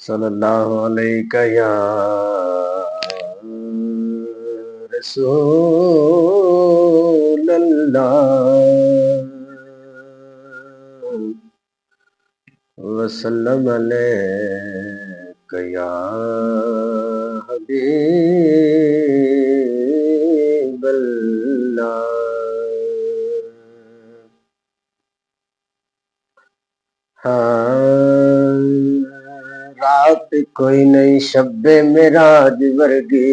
सल्लल्लाहु अलैका या रसूल अल्लाह वसल्लम अलैका या हबीब अल्लाह। हाँ, रात कोई नहीं शब्बे मेराज वर्गी,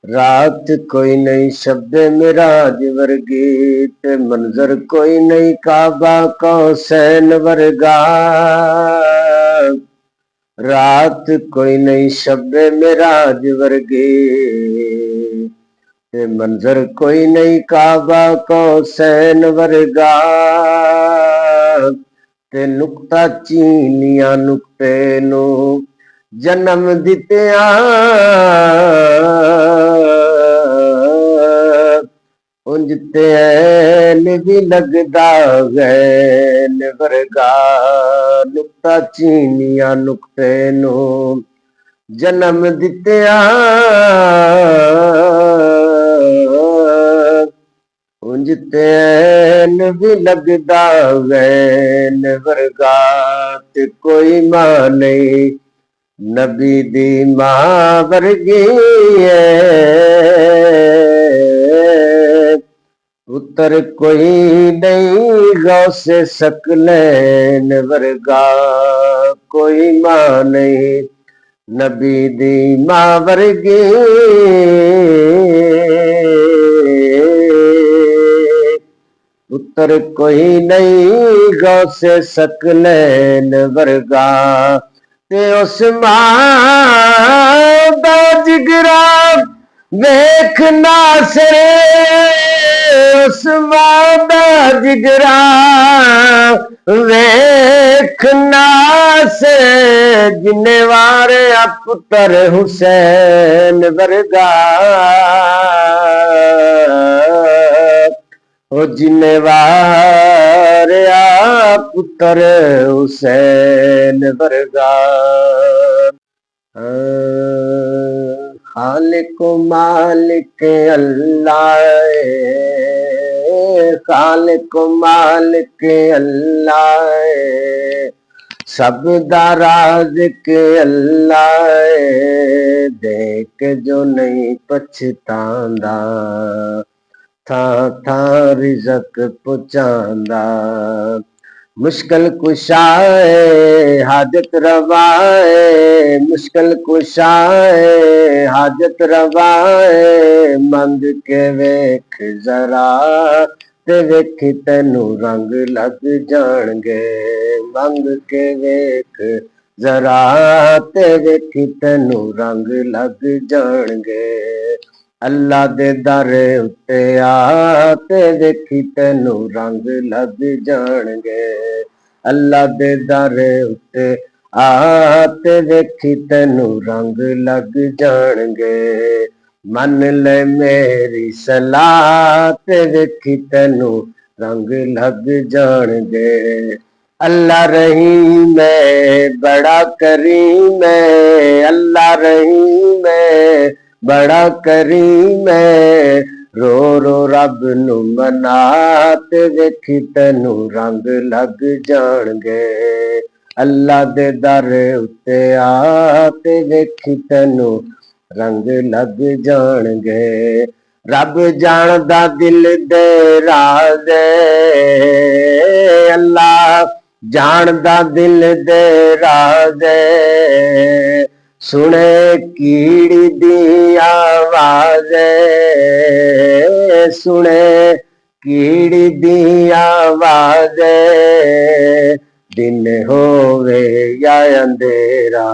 रात कोई नहीं शब्बे मेराज वर्गी, ते मंजर कोई नहीं काबा कौसैन वर्गा। रात कोई नहीं शब्बे मेराज वर्गी, ते मंजर कोई नहीं काबा कौसैन वर्गा। ते नुक्ता चीनिया नुक्ते नू जन्म दित्या, उंज ते ऐन भी लगदा गैन वर्गा। नुक्ता चीनिया नुक्ते नू जन्म दित्या, उंज ते ऐन भी लगदा गैन वर्गा। ते कोई मां नहीं नबी दी मां वर्गी है, पुत्र कोई नहीं गौसे सकलैन वर्गा। कोई मां नहीं नबी दी मां वर्गी, पुत्र कोई नहीं गौसे सकलैन वर्गा। ते उस मां दा जिगरा वेख नासर, उस मां दा जिगरा वेख नासर, जिन्ने वारे पुत्र हुसैन वर्गा। ओ जिन्नेवार पुत्र हुसैन वर्गा। खालिक मालिक अल्लाह, खालिक मालिक अल्लाह, सब दा राज़िक अल्लाह, देख जो नहीं पछतांदा, था था रिज़क पुचांदा। मुश्किल कुशाए हाजत रवाए, मुश्किल कुशाए हाजत रवाए, मंग के वेख जरा ते वेखी तेनू रंग लग जाणगे। मंग के वेख जरा ते वेखी तेनू रंग लग जाणगे। अल्लाह दे दर उत्ते आ ते वेखी तेनू रंग लग जाणगे। अल्लाह दे दर उत्ते आ ते वेखी तेनू रंग लग जाणगे। मन ले मेरी सलाह ते वेखी तेनू रंग लग जाणगे। अल्लाह रहीम है बड़ा करीम है, अल्लाह रहीम है बड़ा करीम है, रो रो रब नू मना ते वेखी तेनू रंग लग जाणगे। अल्लाह दे दर उत्ते आ ते वेखी तेनू रंग लग जाणगे। रब जानदा दिल दे राज़, अल्लाह जानदा दिल दे राज़, सुने कीड़ी दी आवाज़, सुने कीड़ी दी आवाज़, दिन होवे या अंधेरा,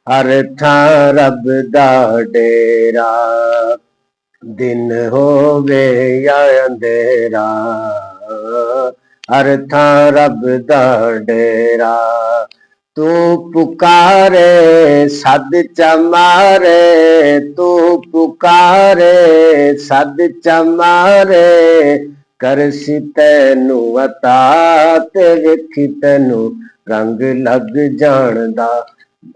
हर थां रब दा डेरा। दिन होवे या अंधेरा, हर थां रब दा डेरा। तू पुकारे सद चमारे, तू पुकारे सद चमारे, ਕਰਸੀ ਤੈਨੂੰ ਅਤਾ ਤੇ ਵੇਖੀ ਤੈਨੂੰ ਰੰਗ ਲੱਗ ਜਾਣਦਾ।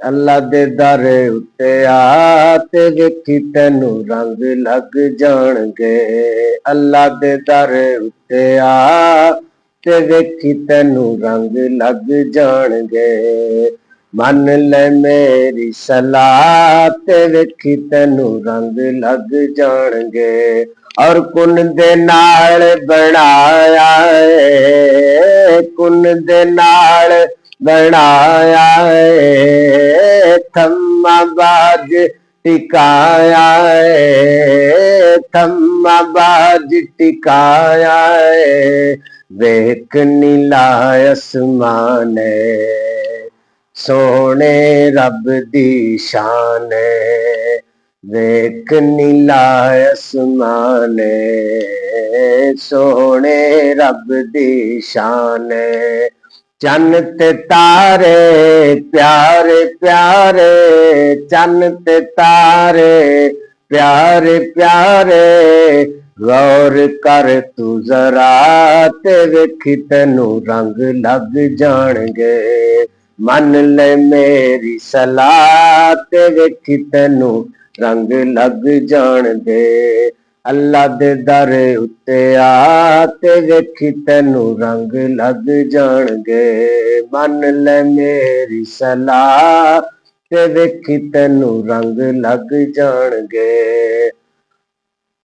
ਅੱਲਾ ਦੇ ਦਰ ਉੱਤੇ ਆ ਤੇ ਵੇਖੀ ਤੈਨੂੰ ਰੰਗ ਲੱਗ ਜਾਣਗੇ। ਅੱਲਾ ਦੇ ਦਰ ਉੱਤੇ ਆ ਤੇ ਵੇਖੀ ਤੈਨੂੰ ਰੰਗ ਲੱਗ ਜਾਣਗੇ। ਮੰਨ ਲੈ ਮੇਰੀ ਸਲਾਹ ਤੇ ਵੇਖੀ ਤੈਨੂੰ ਰੰਗ ਲੱਗ ਜਾਣਗੇ। ਔਰ ਕੁਨ ਦੇ ਨਾਲ ਬਣਾਇਆ ਏ, ਕੁਨ ਦੇ ਨਾਲ ਬਣਾਇਆ ਏ, ਥੰਮਾ ਬਾਜ ਟਿਕਾਇਆ ਏ, ਥੰਮਾ ਬਾਜ ਟਿਕਾਇਆ ਏ। ਵੇਖ ਨੀਲਾ ਅਸਮਾਨ ਏ, ਸੋਹਣੇ ਰੱਬ ਦੀ ਸ਼ਾਨ ਏ। ਵੇਖ ਨੀਲਾ ਅਸਮਾਨ ਏ, ਸੋਹਣੇ ਰੱਬ ਦੀ ਸ਼ਾਨ ਏ। ਚੰਨ ਤੇ ਤਾਰੇ ਪਿਆਰੇ ਪਿਆਰੇ, ਚੰਨ ਤੇ ਤਾਰੇ ਪਿਆਰੇ ਪਿਆਰੇ। ਗੌਰ ਕਰ ਤੂੰ ਜ਼ਰਾ ਤੇ ਵੇਖੀ ਤੈਨੂੰ ਰੰਗ ਲੱਗ ਜਾਣਗੇ। ਮੰਨ ਲੈ ਮੇਰੀ ਸਲਾਹ ਤੇ ਵੇਖੀ ਤੈਨੂੰ ਰੰਗ ਲੱਗ ਜਾਣਗੇ। ਅੱਲਾ ਦੇ ਦਰ ਉੱਤੇ ਆ ਤੇ ਵੇਖੀ ਤੈਨੂੰ ਰੰਗ ਲੱਗ ਜਾਣਗੇ। ਮੰਨ ਲੈ ਮੇਰੀ ਸਲਾਹ ਤੇ ਵੇਖੀ ਤੈਨੂੰ ਰੰਗ ਲੱਗ ਜਾਣਗੇ।